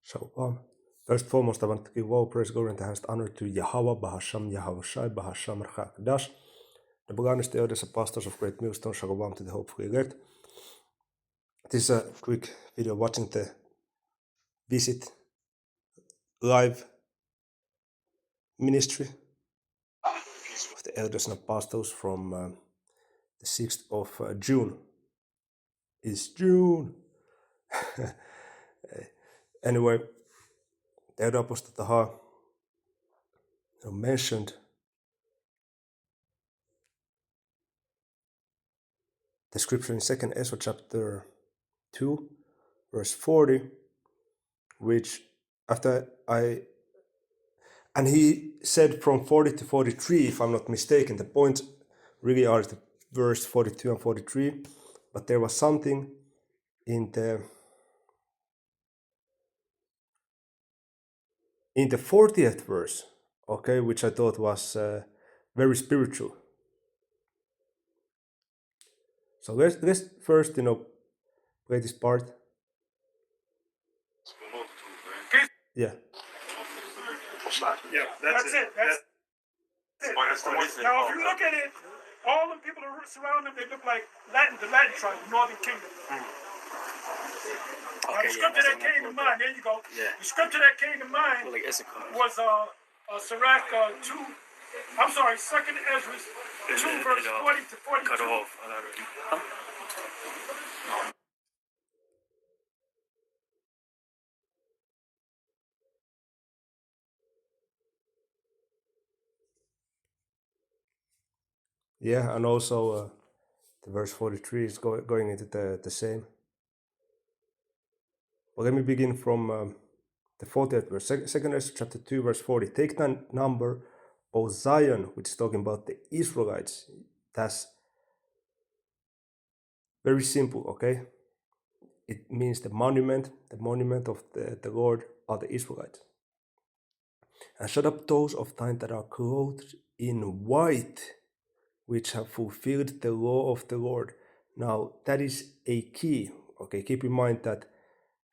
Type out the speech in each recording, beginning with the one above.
Shalom. First and foremost, I want to give all praise, glory, and highest honor to Yahweh, Bahasham, Yahweh Shai, Bahasham, Rachakadash, the Boganis, the elders, apostles of Great Millstone, Shalom to the hopefully elect. This is a quick video watching the visit live ministry of the elders and apostles from the 6th of June. It's June. Anyway, the elder apostle Taha mentioned the scripture in 2nd Ezra chapter 2, verse 40, which and he said from 40 to 43, if I'm not mistaken. The points really are the verse 42 and 43, but there was something in the 40th verse, okay, which I thought was very spiritual. So let's first, play this part. Yeah. Yeah, that's it. That's it. Now, if you look at it, all the people who surround them, they look like the Latin tribe, Northern Kingdom. Now, the scripture that came to mind, there you go. Yeah. The scripture that came to mind was Sirach 2. I'm sorry, 2nd Ezra 2, verse 40 to 42. Cut off. Yeah, and also the verse 43 is going into the same. Well, let me begin from the 40th verse. 2nd Ezra chapter 2, verse 40. Take the number, O Zion, which is talking about the Israelites. That's very simple, okay? It means the monument of the Lord are the Israelites. And shut up those of thine that are clothed in white, which have fulfilled the law of the Lord. Now, that is a key, okay? Keep in mind that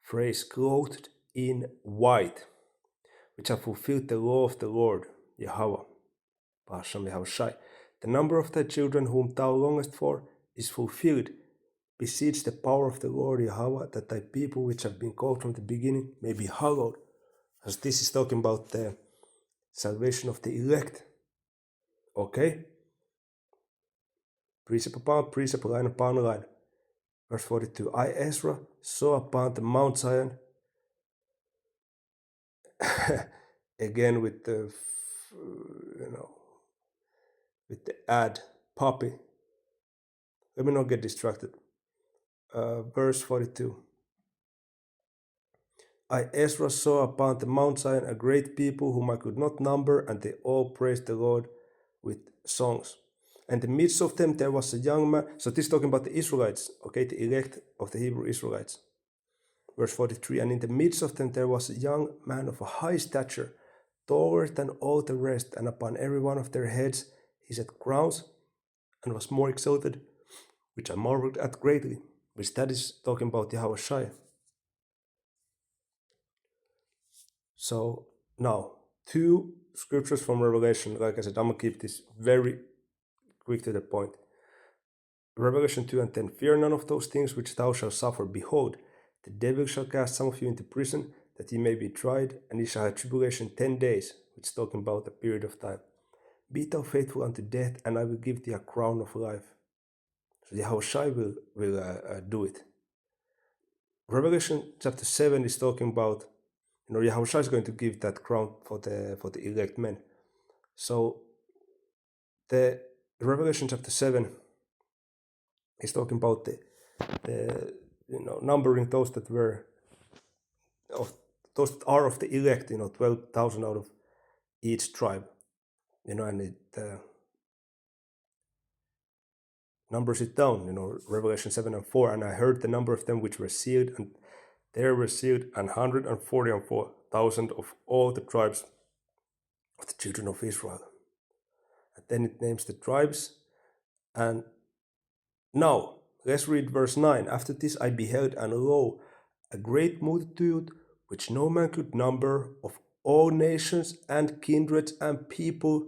phrase, clothed in white, which have fulfilled the law of the Lord, Yahweh, Bahasham Yahweh Shai. The number of thy children whom thou longest for is fulfilled. Beseech the power of the Lord Yahweh, that thy people which have been called from the beginning may be hallowed. As this is talking about the salvation of the elect. Okay? Precept upon precept, line upon line. Verse 42. I, Ezra, saw upon the Mount Zion, again with the, with the ad, poppy. Let me not get distracted. Verse 42. I, Ezra, saw upon the Mount Zion a great people whom I could not number, and they all praised the Lord with songs. And in the midst of them there was a young man. So this is talking about the Israelites, okay, the elect of the Hebrew Israelites. Verse 43, and in the midst of them there was a young man of a high stature, taller than all the rest, and upon every one of their heads he set crowns, and was more exalted, which I marveled at greatly. Which that is talking about Yahweh Shai. So now, two scriptures from Revelation. Like I said, I'm going to keep this very quick to the point. Revelation 2 and 10. Fear none of those things which thou shalt suffer. Behold, the devil shall cast some of you into prison, that ye may be tried, and ye shall have tribulation 10 days, which is talking about a period of time. Be thou faithful unto death, and I will give thee a crown of life. So Yahweh Shai will do it. Revelation chapter 7 is talking about, Yahweh Shai is going to give that crown for the elect men. So the Revelation chapter 7 is talking about the numbering those that were those that are of the elect, 12,000 out of each tribe, and it numbers it down, Revelation 7 and 4, and I heard the number of them which were sealed, and there were sealed 144,000 of all the tribes of the children of Israel. And then it names the tribes. And now let's read verse 9. After this I beheld, and lo, a great multitude which no man could number, of all nations and kindreds and people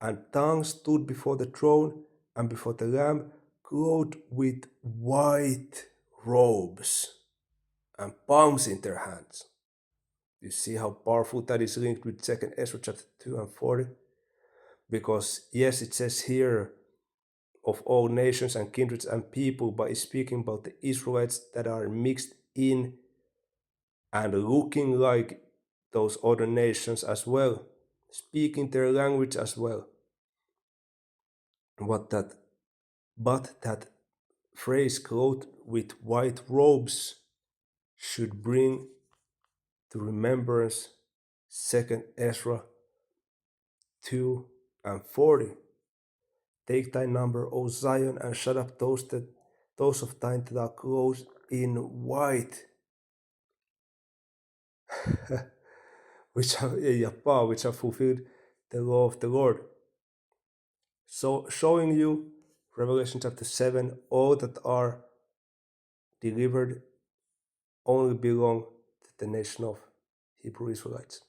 and tongues, stood before the throne and before the Lamb, clothed with white robes and palms in their hands. You see how powerful that is linked with 2nd Ezra chapter 2 and 40? Because yes, it says here of all nations and kindreds and people, but it's speaking about the Israelites that are mixed in and looking like those other nations as well, speaking their language as well. But that phrase, clothed with white robes, should bring to remembrance 2nd Ezra 2 and 40. Take thy number, O Zion, and shut up those of thine that are clothed in white, which have fulfilled the law of the Lord. So showing you Revelation chapter 7, all that are delivered only belong to the nation of Hebrew Israelites.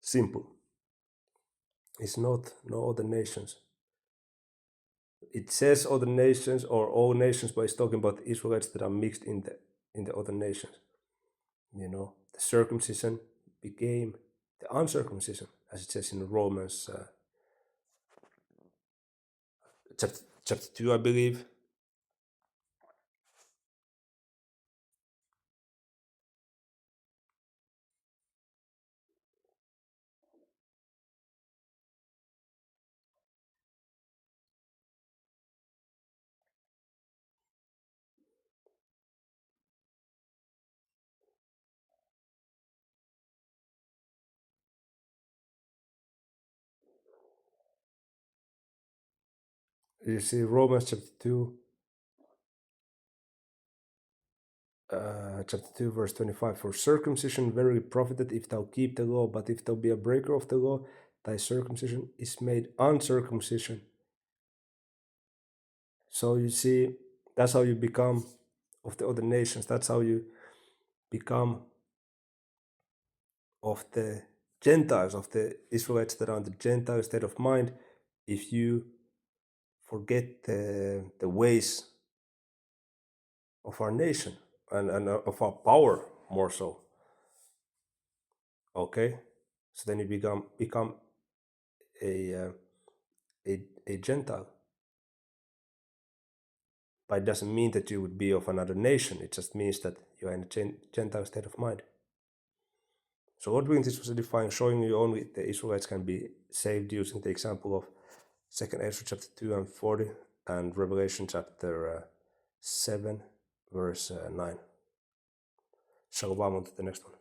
Simple. It's not no other nations. It says other nations or all nations, but it's talking about the Israelites that are mixed in the other nations. You know, the circumcision became the uncircumcision, as it says in Romans chapter 2, I believe. You see Romans chapter 2, chapter 2, verse 25. For circumcision verily profited if thou keep the law, but if thou be a breaker of the law, thy circumcision is made uncircumcision. So you see, that's how you become of the other nations. That's how you become of the Gentiles, of the Israelites that are on the Gentile state of mind, if you forget the ways of our nation and of our power more so. Okay, so then you become a Gentile. But it doesn't mean that you would be of another nation. It just means that you are in a Gentile state of mind. So Lord willing, this was edifying, showing you only the Israelites can be saved using the example of 2nd Ezra chapter 2 and 40 and Revelation chapter 7 verse 9. Shalom on to the next one.